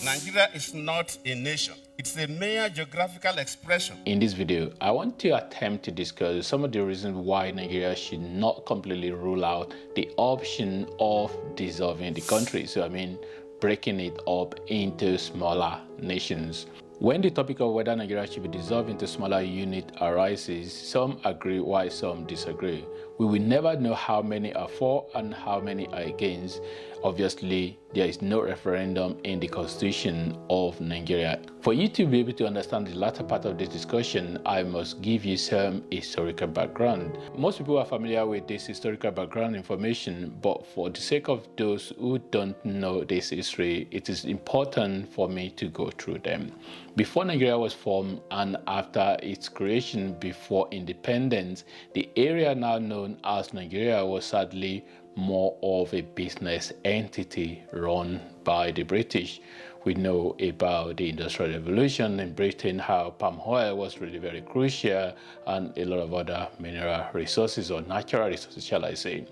Nigeria is not a nation. It's a mere geographical expression. In this video, I want to attempt to discuss some of the reasons why Nigeria should not completely rule out the option of dissolving the country. So, breaking it up into smaller nations. When the topic of whether Nigeria should be dissolved into smaller units arises, some agree while some disagree. We will never know how many are for and how many are against. Obviously, there is no referendum in the Constitution of Nigeria. For you to be able to understand the latter part of this discussion, I must give you some historical background. Most people are familiar with this historical background information, but for the sake of those who don't know this history, it is important for me to go through them. Before Nigeria was formed and after its creation before independence, the area now known as Nigeria was sadly more of a business entity run by the British. We know about the Industrial Revolution in Britain, how palm oil was really very crucial, and a lot of other mineral resources or natural resources, shall I say.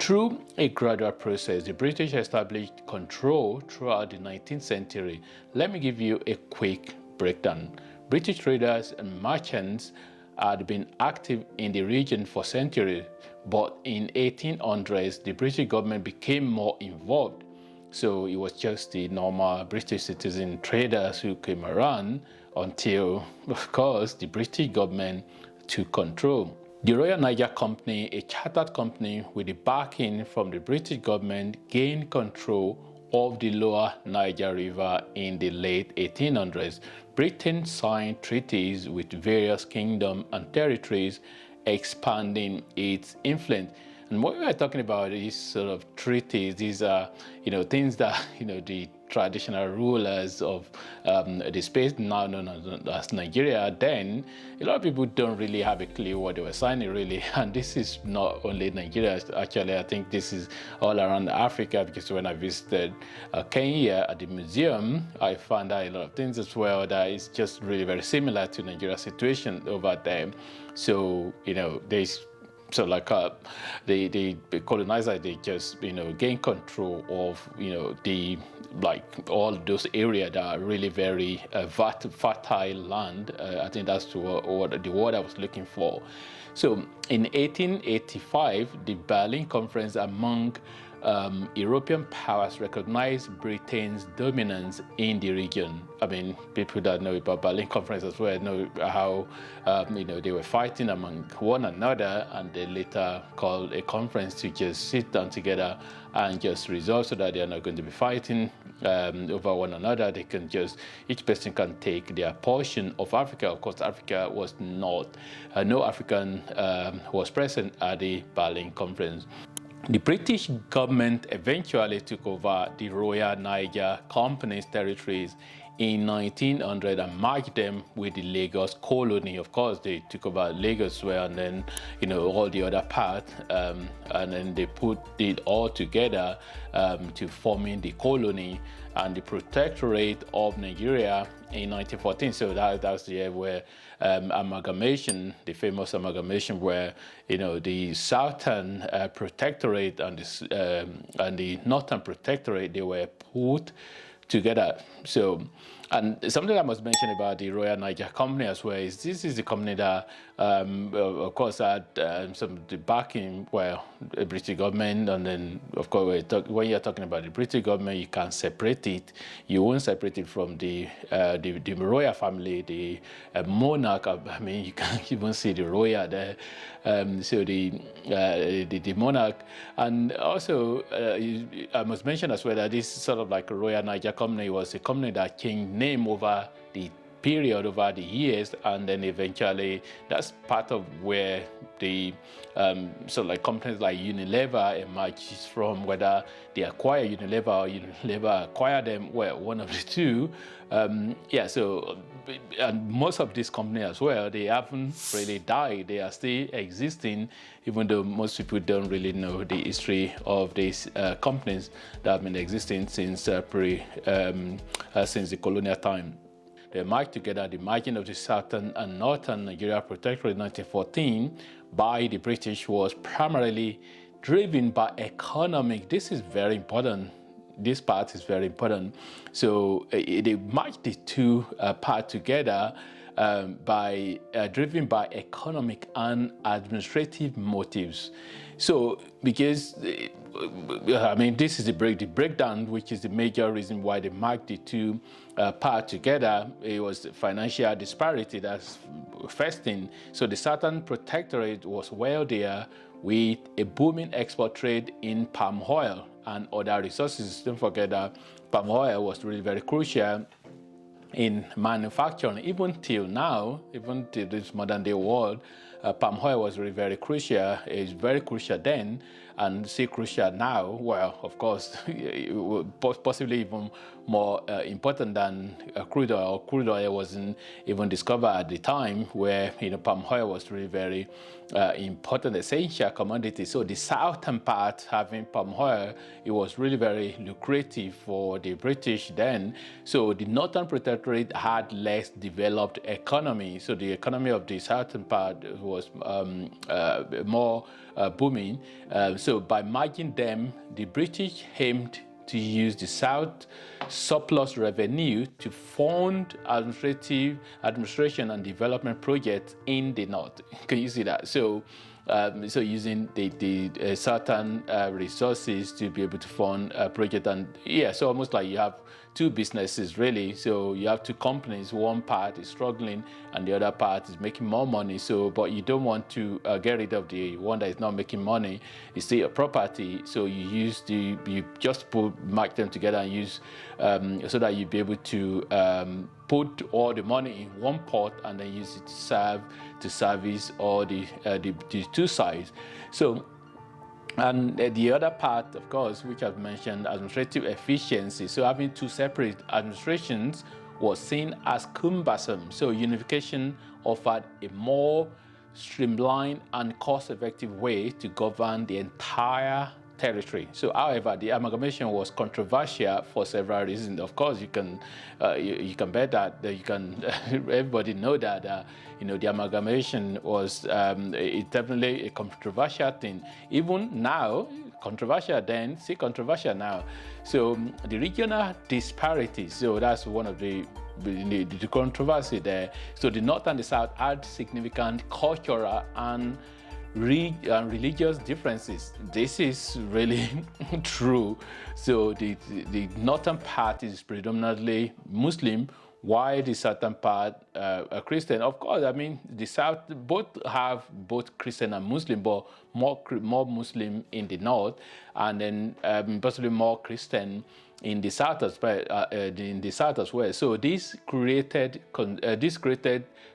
Through a gradual process, the British established control throughout the 19th century. Let me give you a quick breakdown. British traders and merchants had been active in the region for centuries, but in 1800s, the British government became more involved. So it was just the normal British citizen traders who came around until, of course, the British government took control. The Royal Niger Company, a chartered company with the backing from the British government, gained control of the lower Niger River in the late 1800s. Britain signed treaties with various kingdoms and territories, expanding its influence. And what we are talking about is sort of treaties. These are, things that, the traditional rulers of the space now known as Nigeria, then a lot of people don't really have a clue what they were signing really. And this is not only Nigeria, actually, I think this is all around Africa, because when I visited Kenya at the museum, I found out a lot of things as well that is just really very similar to Nigeria's situation over there. So, there's the colonizer, they just gain control of all those areas that are really very fertile land. I think that's the word I was looking for. So in 1885, the Berlin Conference among European powers recognized Britain's dominance in the region. People that know about Berlin Conference as well know how they were fighting among one another, and they later called a conference to just sit down together and just resolve so that they are not going to be fighting over one another. They can just, each person can take their portion of Africa. Of course, Africa was not, no African was present at the Berlin Conference. The British government eventually took over the Royal Niger Company's territories in 1900 and merged them with the Lagos colony. Of course, they took over Lagos as well, and then all the other part, and then they put it all together to forming the colony and the protectorate of Nigeria in 1914. So that's the year where amalgamation, the famous amalgamation, where the southern protectorate and the northern protectorate, they were put together. So, and something I must mention about the Royal Niger Company as well is this is the company that, of course, had some of the backing, the British government, and then, of course, when you're talking about the British government, you can't separate it. You won't separate it from the royal family, the monarch. You can't even see the royal there. So the monarch, and also I must mention as well that this sort of like a Royal Niger Company was a company that changed name over the period, over the years, and then eventually that's part of where the sort of like companies like Unilever emerges from, whether they acquire Unilever or Unilever acquire them, well, one of the two. So and most of these companies as well, they haven't really died. They are still existing, even though most people don't really know the history of these companies that have been existing since since the colonial time. They merged together. The merging of the southern and northern Nigeria Protectorate in 1914 by the British was primarily driven by economic. This is very important. this part is very important. So they merged the two parts together driven by economic and administrative motives. So because, I mean, this is the breakdown, which is the major reason why they merged the two parts together. It was financial disparity, that's first thing. So the Southern Protectorate was wealthier with a booming export trade in palm oil and other resources. Don't forget that palm oil was really very crucial in manufacturing. Even till now, even to this modern day world, palm oil was really very crucial. It's very crucial then and still crucial now. Well, of course, possibly even more important than crude oil. Crude oil wasn't even discovered at the time, where palm oil was really very important, essential commodity. So the southern part, having palm oil, it was really very lucrative for the British then. So the Northern Protectorate had less developed economy. So the economy of the southern part was more booming. So by merging them, the British aimed to use the South surplus revenue to fund administration and development projects in the North. Can you see that? So using the certain resources to be able to fund a project, and so almost like you have two businesses really. So you have two companies. One part is struggling and the other part is making more money. So, but you don't want to get rid of the one that is not making money. It's still a property. So you just match them together and use so that you be able to put all the money in one pot and then use it to service all the two sides. So. And the other part, of course, which I've mentioned, administrative efficiency. So having two separate administrations was seen as cumbersome. So unification offered a more streamlined and cost-effective way to govern the entire territory. So, however, the amalgamation was controversial for several reasons. Of course, you can bet that everybody know that the amalgamation was definitely a controversial thing. Even now, controversial then, see controversial now. So the regional disparities. So that's one of the controversy there. So the North and the South had significant cultural and religious differences. This is really true. So the northern part is predominantly Muslim, while the southern part are Christian. Of course, I mean the South have both Christian and Muslim, but more Muslim in the north, and then possibly more Christian in the south as well. So this created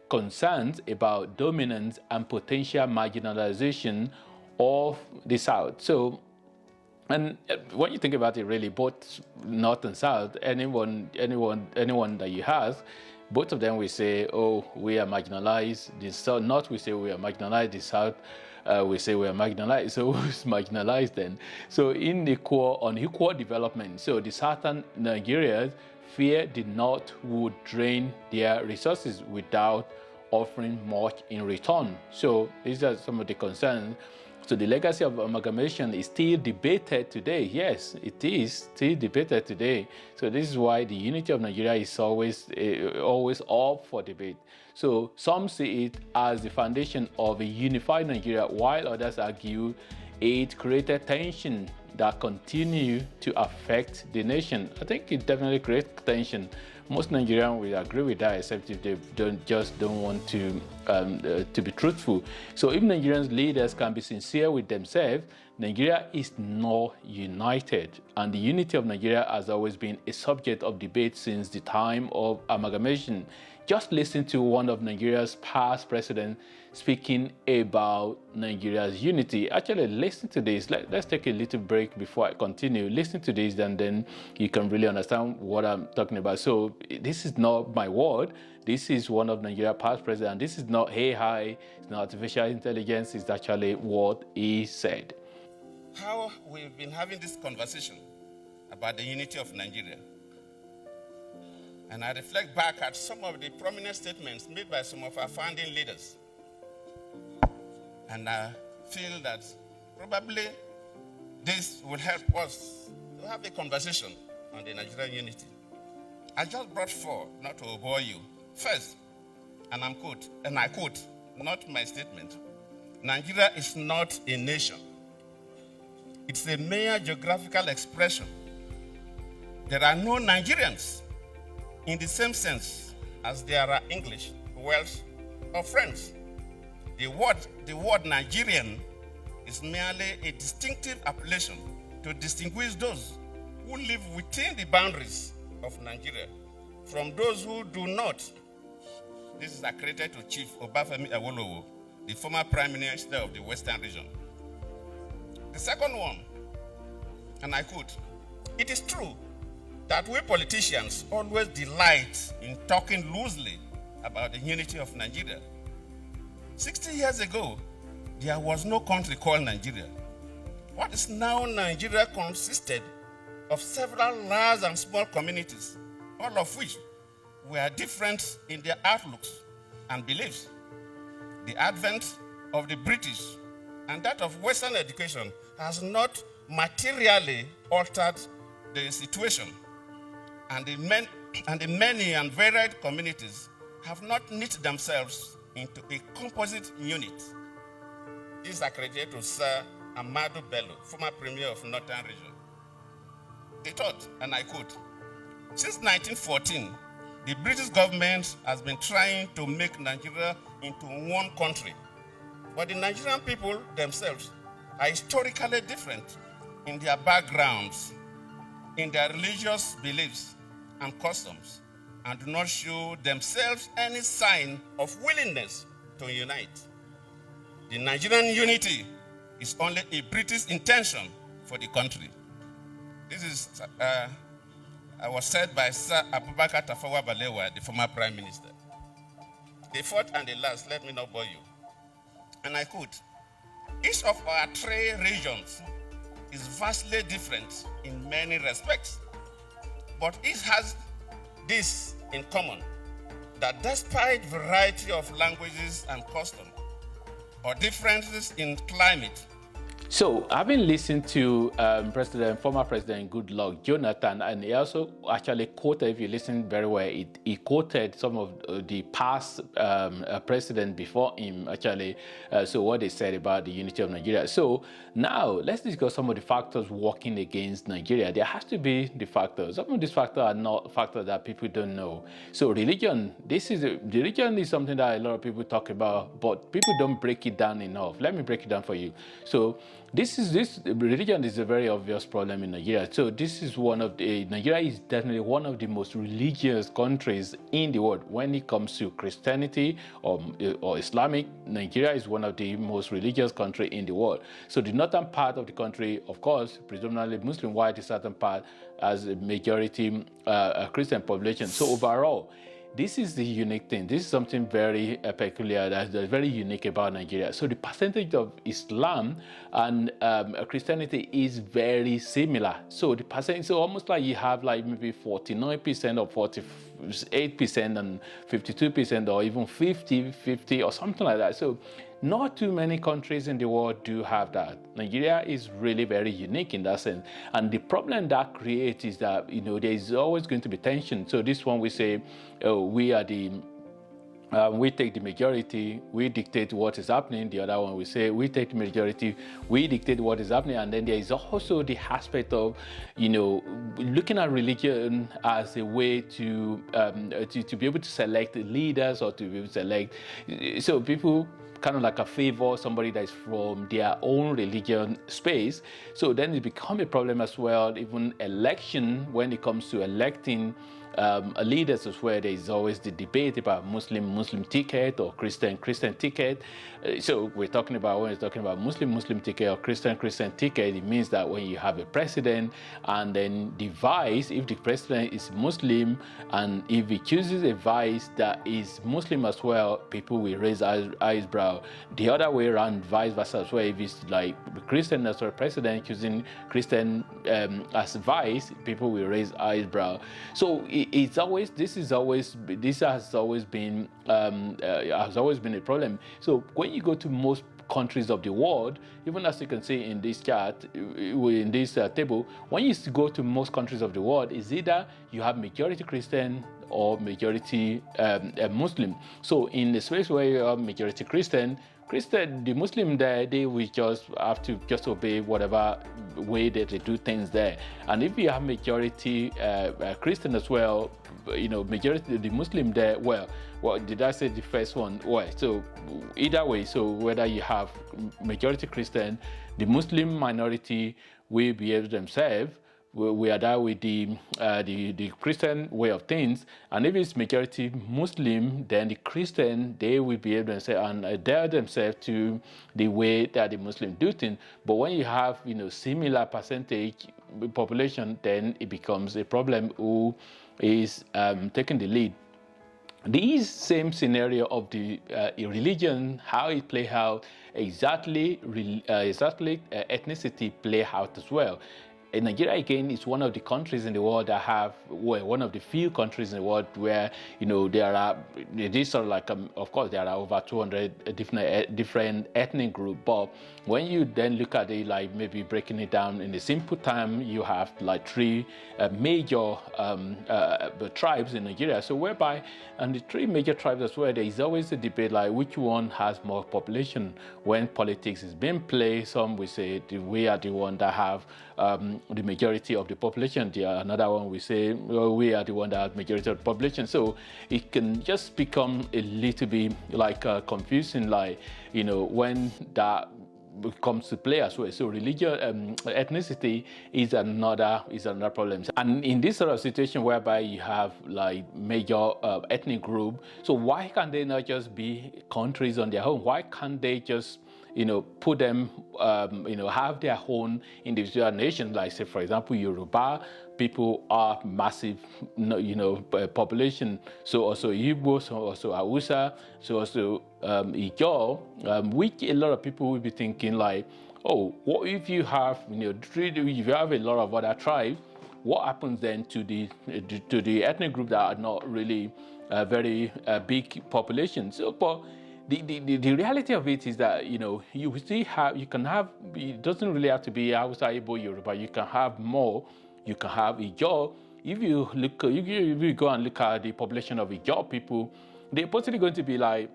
concerns about dominance and potential marginalization of the South. So, and when you think about it, really, both North and South, anyone that you ask, both of them will say, "Oh, we are marginalized." The South, North will say we are marginalized. The South we say we are marginalized. So who's marginalized then? So unequal development. So the Southern Nigerians fear the North would drain their resources without offering much in return. So these are some of the concerns. So the legacy of amalgamation is still debated today. Yes, it is still debated today. So this is why the unity of Nigeria is always up for debate. So some see it as the foundation of a unified Nigeria, while others argue it created tension that continue to affect the nation. I think it definitely creates tension. Most Nigerians will agree with that, except if they don't want to be truthful. So if Nigerians leaders can be sincere with themselves, Nigeria is not united, and the unity of Nigeria has always been a subject of debate since the time of amalgamation. Just listen to one of Nigeria's past presidents speaking about Nigeria's unity. Actually, listen to this. Let's take a little break before I continue. Listen to this, and then you can really understand what I'm talking about. So this is not my word. This is one of Nigeria's past presidents. This is not AI, it's not artificial intelligence. It's actually what he said. How we've been having this conversation about the unity of Nigeria, and I reflect back at some of the prominent statements made by some of our founding leaders. And I feel that probably this will help us to have a conversation on the Nigerian unity. I just brought four, not to bore you. First, and I quote, not my statement, Nigeria is not a nation. It's a mere geographical expression. There are no Nigerians in the same sense as there are English, Welsh, or French. The word Nigerian is merely a distinctive appellation to distinguish those who live within the boundaries of Nigeria from those who do not. This is accredited to Chief Obafemi Awolowo, the former Prime Minister of the Western region. The second one, and I quote, it is true that we politicians always delight in talking loosely about the unity of Nigeria. 60 years ago, there was no country called Nigeria. What is now Nigeria consisted of several large and small communities, all of which were different in their outlooks and beliefs. The advent of the British and that of Western education has not materially altered the situation, and the many and varied communities have not knit themselves into a composite unit. This is accredited to Sir Amadu Bello, former Premier of Northern Region. They thought, and I quote, since 1914, the British government has been trying to make Nigeria into one country. But the Nigerian people themselves are historically different in their backgrounds, in their religious beliefs and customs, and do not show themselves any sign of willingness to unite. The Nigerian unity is only a British intention for the country. This is was said by Sir Abubakar Tafawa Balewa, the former Prime Minister. The fourth and the last, let me not bore you. And I quote, each of our three regions is vastly different in many respects, but each has this in common, that despite variety of languages and customs, or differences in climate. So, having listened to former President Goodluck Jonathan, and he also actually quoted, if you listen very well, he quoted some of the past president before him, actually, so what they said about the unity of Nigeria. So, now, let's discuss some of the factors working against Nigeria. There has to be the factors. Some of these factors are not factors that people don't know. So, religion, religion is something that a lot of people talk about, but people don't break it down enough. Let me break it down for you. So, religion is a very obvious problem in Nigeria. So Nigeria is definitely one of the most religious countries in the world. When it comes to Christianity or Islamic, Nigeria is one of the most religious countries in the world. So the northern part of the country, of course, predominantly Muslim, while the southern part has a majority Christian population. So overall, this is the unique thing. This is something very peculiar, that's very unique about Nigeria. So the percentage of Islam and Christianity is very similar. So the percentage, so almost like you have like maybe 49% or 48% and 52% or even 50-50 or something like that. So not too many countries in the world do have that. Nigeria is really very unique in that sense. And the problem that creates is that, there is always going to be tension. So this one we say, we take the majority, we dictate what is happening. The other one we say, we take the majority, we dictate what is happening. And then there is also the aspect of, looking at religion as a way to be able to select leaders or to be able to select. So people kind of like a favor somebody that is from their own religion space. So then it becomes a problem as well, even election, when it comes to electing leaders as well. There is always the debate about Muslim ticket or Christian ticket. So when we're talking about Muslim ticket or Christian ticket, it means that when you have a president and then the vice, if the president is Muslim and if he chooses a vice that is Muslim as well, people will raise eyebrow. The other way around, vice versa as well. If it's like Christian as a president choosing Christian as vice, people will raise eyebrow. So this has always been a problem. So when you go to most countries of the world, even as you can see in this chart, in this table, when you go to most countries of the world, is either you have majority Christian or majority Muslim. So in the space where you have majority Christian, the Muslim there, they will just have to just obey whatever way that they do things there. And if you have majority Christian as well, majority the Muslim there, well, did I say the first one? Well, so either way, so whether you have majority Christian, the Muslim minority will behave themselves. We are there with the Christian way of things, and if it's majority Muslim, then the Christian, they will behave themselves and adhere themselves to the way that the Muslim do things. But when you have similar percentage population, then it becomes a problem who is taking the lead. This same scenario of the religion, how it play out, exactly ethnicity play out as well. Nigeria, again, is one of the countries in the world that have, well, one of the few countries in the world where, there are, this sort of like, of course, there are over 200 different ethnic groups, but when you then look at it, like maybe breaking it down in a simple time, you have like three major tribes in Nigeria. So whereby, and the three major tribes as well, there is always a debate like which one has more population. When politics is being played, some will say we are the one that have the majority of the population. Another one we say, well, we are the one that have majority of the population. So it can just become a little bit like confusing, like when that comes to play as well. So religion, ethnicity is another problem. And in this sort of situation whereby you have like major ethnic group, so why can't they not just be countries on their own? Why can't they just put them, have their own individual nations? Like, say, for example, Yoruba people are massive, population. So also Igbo, so also Hausa, so also Igbo, which a lot of people will be thinking like, oh, what if you have, if you have a lot of other tribes, what happens then to the ethnic group that are not really a very big population? So, but the reality of it is that you still have, it doesn't really have to be Hausa, Igbo, Yoruba. You can have more. You can have Igbo. If you go and look at the population of Igbo people, they're possibly going to be like,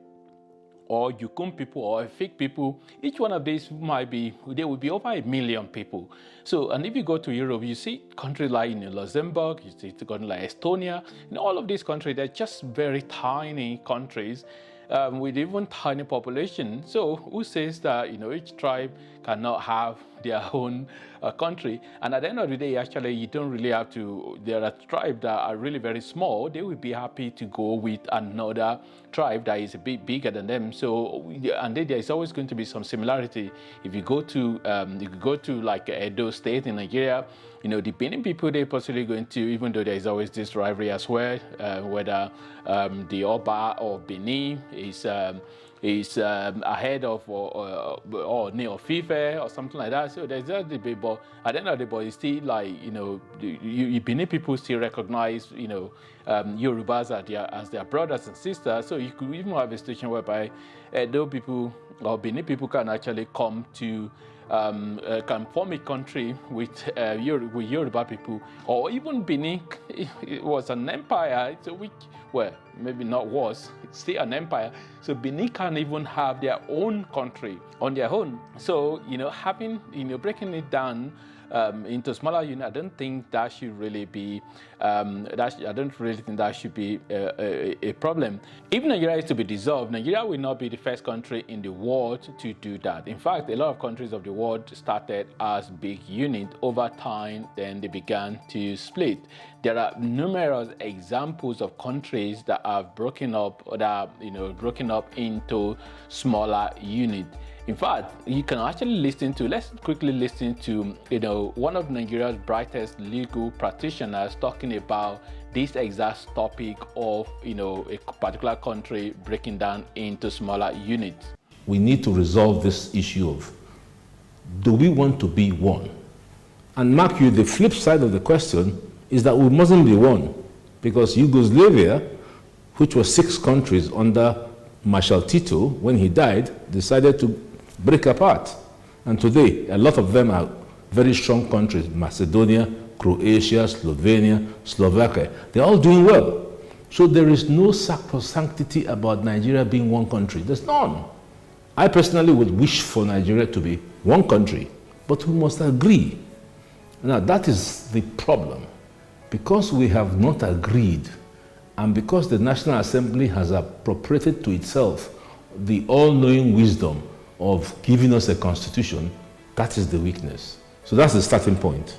or Yukun people or Efik people. Each one of these there will be over 1 million people. So, and if you go to Europe, you see countries like Luxembourg, you see countries like Estonia. In all of these countries, they're just very tiny countries. With even tiny population. So who says that each tribe cannot have their own country? And at the end of the day, actually, you don't really have to. There are tribes that are really very small. They would be happy to go with another tribe that is a bit bigger than them. So, and there is always going to be some similarity. If you go to like Edo State in Nigeria, the Benin people, they're possibly going to, even though there is always this rivalry as well, whether the Oba of Benin is ahead of or Neo-Fife or something like that. So there's that debate, but at the end of the day, it's still like, Benin people still recognize, Yorubas as their brothers and sisters. So you could even have a situation whereby Edo people or Benin people can actually come to can form a country with Yoruba people, or even Benin. It was an empire, so maybe not was, it's still an empire. So Benin can even have their own country on their own. So having breaking it down into smaller units, I don't think that should really be. I don't really think that should be a problem. If Nigeria is to be dissolved, Nigeria will not be the first country in the world to do that. In fact, a lot of countries of the world started as big units. Over time, then they began to split. There are numerous examples of countries that have broken up into smaller units. In fact, you can actually let's quickly listen to, one of Nigeria's brightest legal practitioners talking about this exact topic of, a particular country breaking down into smaller units. We need to resolve this issue of, do we want to be one? And mark you, the flip side of the question is that we mustn't be one, because Yugoslavia, which was 6 countries under Marshal Tito, when he died, decided to break apart. And today, a lot of them are very strong countries, Macedonia, Croatia, Slovenia, Slovakia. They're all doing well. So there is no sacrosanctity about Nigeria being one country. There's none. I personally would wish for Nigeria to be one country, but we must agree. Now that is the problem. Because we have not agreed, and because the National Assembly has appropriated to itself the all-knowing wisdom of giving us a constitution, that is the weakness. So that's the starting point.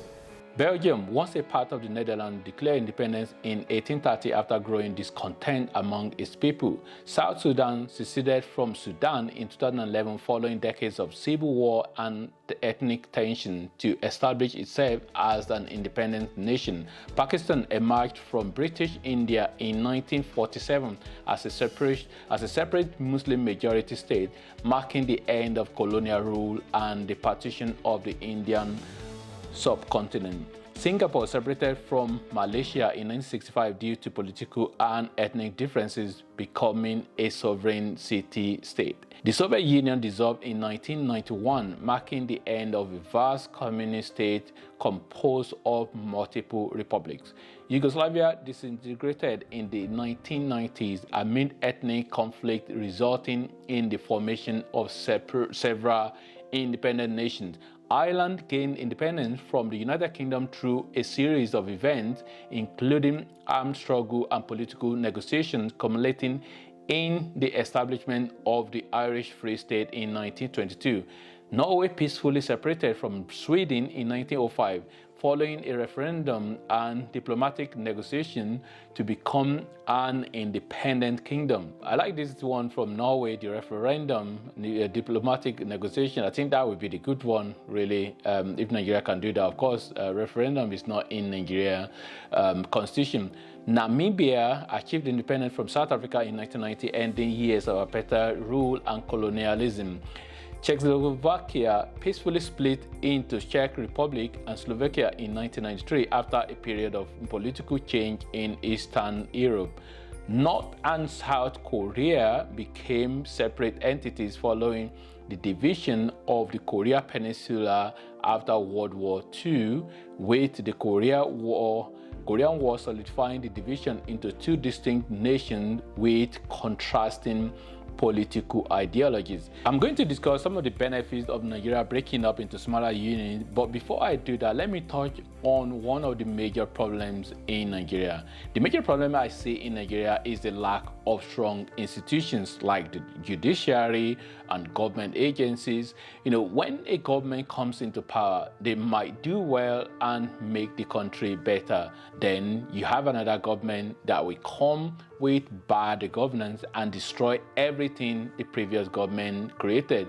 Belgium, once a part of the Netherlands, declared independence in 1830 after growing discontent among its people. South Sudan seceded from Sudan in 2011 following decades of civil war and ethnic tension to establish itself as an independent nation. Pakistan emerged from British India in 1947 as a separate Muslim-majority state, marking the end of colonial rule and the partition of the Indian subcontinent. Singapore separated from Malaysia in 1965 due to political and ethnic differences, becoming a sovereign city-state. The Soviet Union dissolved in 1991, marking the end of a vast communist state composed of multiple republics. Yugoslavia disintegrated in the 1990s amid ethnic conflict, resulting in the formation of several independent nations. Ireland gained independence from the United Kingdom through a series of events, including armed struggle and political negotiations, culminating in the establishment of the Irish Free State in 1922. Norway peacefully separated from Sweden in 1905, following a referendum and diplomatic negotiation to become an independent kingdom. I like this one from Norway, the referendum, the diplomatic negotiation. I think that would be the good one, really, if Nigeria can do that. Of course, referendum is not in Nigeria constitution. Namibia achieved independence from South Africa in 1990, ending years of apartheid rule and colonialism. Czechoslovakia peacefully split into Czech Republic and Slovakia in 1993 after a period of political change in Eastern Europe. North and South Korea became separate entities following the division of the Korea Peninsula after World War II, with the Korean War solidifying the division into two distinct nations with contrasting political ideologies. I'm going to discuss some of the benefits of Nigeria breaking up into smaller units, but before I do that, let me touch on one of the major problems in Nigeria. The major problem I see in Nigeria is the lack of strong institutions like the judiciary and government agencies. You know, when a government comes into power, they might do well and make the country better. Then you have another government that will come with bad governance and destroy everything the previous government created.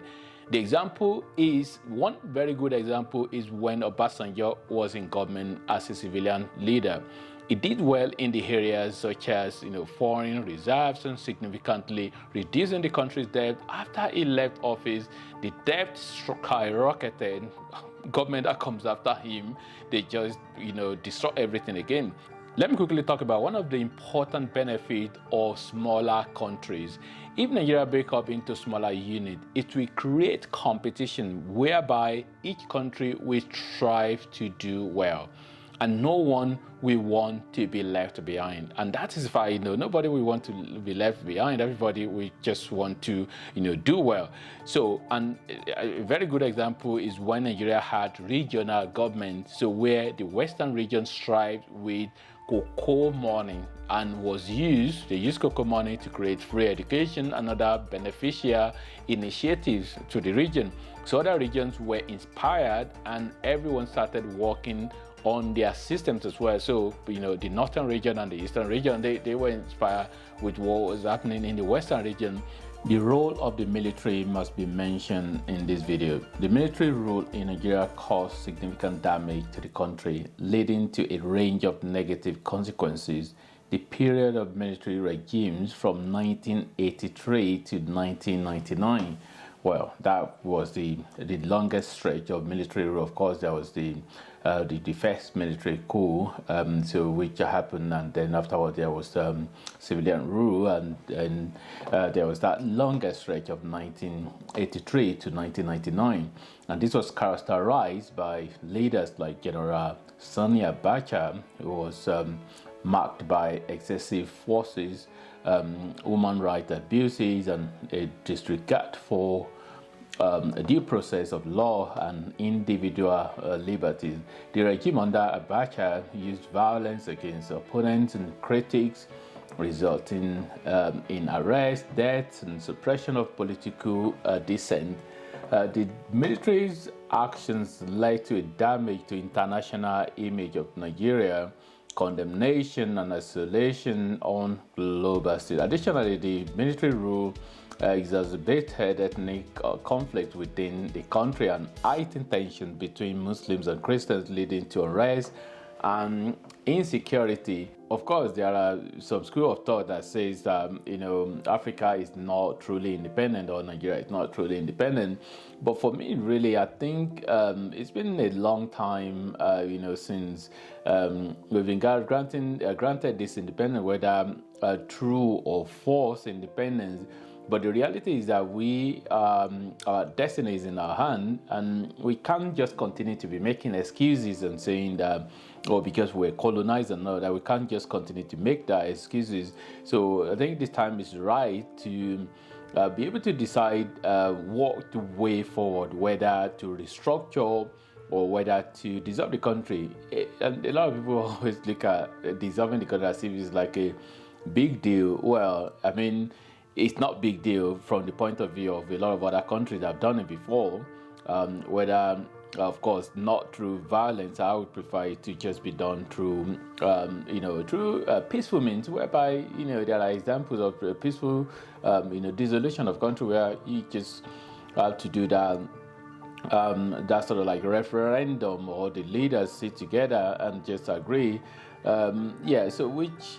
The example is, one very good example is when Obasanjo was in government as a civilian leader. It did well in the areas such as, foreign reserves and significantly reducing the country's debt. After he left office, the debt skyrocketed. Government that comes after him, they just, destroy everything again. Let me quickly talk about one of the important benefits of smaller countries. If Nigeria breaks up into smaller units, it will create competition whereby each country will strive to do well, and no one will want to be left behind. And that is why, nobody will want to be left behind. Everybody will just want to, do well. So, and a very good example is when Nigeria had regional government, so where the Western region strived with cocoa money and they used cocoa money to create free education and other beneficial initiatives to the region. So other regions were inspired and everyone started working on their systems as well. So, the northern region and the eastern region, they were inspired with what was happening in the western region. The role of the military must be mentioned in this video. The military rule in Nigeria caused significant damage to the country, leading to a range of negative consequences. The period of military regimes from 1983 to 1999 well, that was the longest stretch of military rule. Of course, there was the first military coup, so which happened, and then afterward there was civilian rule, and there was that longest stretch of 1983 to 1999, and this was characterized by leaders like General Sani Abacha, who was marked by excessive forces, human rights abuses, and a disregard for a due process of law and individual liberties. The regime under Abacha used violence against opponents and critics, resulting in arrest, deaths, and suppression of political dissent. The military's actions led to a damage to international image of Nigeria, condemnation and isolation on global stage. Additionally, the military rule exacerbated ethnic conflict within the country and heightened tension between Muslims and Christians, leading to unrest and insecurity. Of course, there are some school of thought that says Africa is not truly independent, or Nigeria is not truly independent. But for me, really, I think it's been a long time, since we've been granted this independence, whether true or false independence. But the reality is that our destiny is in our hand, and we can't just continue to be making excuses and saying that, because we're colonized and all that, we can't just continue to make that excuses. So I think this time is right to be able to decide what the way forward, whether to restructure or whether to dissolve the country. And a lot of people always look at dissolving the country as if it's like a big deal. Well, I mean, it's not big deal from the point of view of a lot of other countries that have done it before, whether, of course, not through violence. I would prefer it to just be done through, peaceful means, whereby, there are examples of peaceful, dissolution of country where you just have to do that. That sort of like referendum, or the leaders sit together and just agree. So which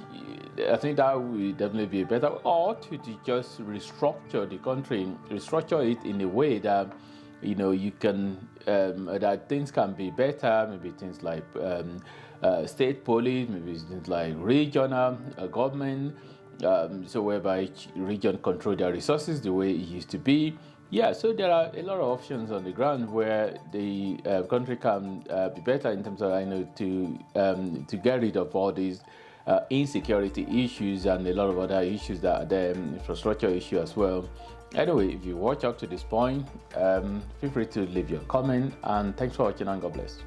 I think that will definitely be better, or to just restructure the country, restructure it in a way that you can that things can be better. Maybe things like state police, maybe things like regional government, so whereby each region control their resources the way it used to be. Yeah, so there are a lot of options on the ground where the country can be better in terms of to get rid of all these insecurity issues and a lot of other issues that are there, infrastructure issue as well. Anyway, if you watch up to this point, feel free to leave your comment, and thanks for watching, and God bless.